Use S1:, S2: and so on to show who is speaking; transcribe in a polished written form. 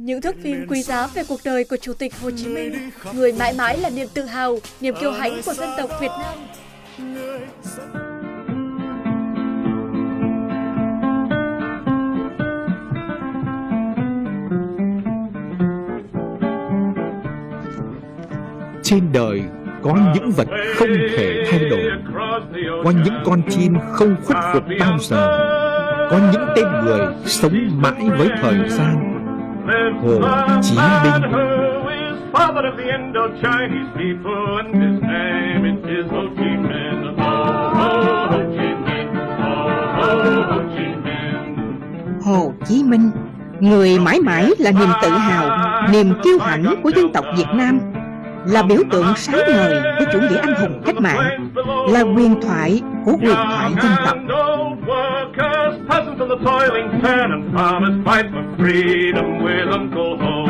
S1: Những thước phim quý giá về cuộc đời của Chủ tịch Hồ Chí Minh, người mãi mãi là niềm tự hào, niềm kiêu hãnh của dân tộc Việt Nam.
S2: Trên đời có những vật không thể thay đổi, có những con chim không khuất phục bao giờ, có những tên người sống mãi với thời gian. Hồ Chí Minh.
S3: Hồ Chí Minh, người mãi mãi là niềm tự hào, niềm kiêu hãnh của dân tộc Việt Nam, là biểu tượng sáng ngời của chủ nghĩa anh hùng cách mạng, là huyền thoại của huyền thoại dân tộc.
S4: Peasants of the toiling tenant farmers fight for freedom with Uncle Ho.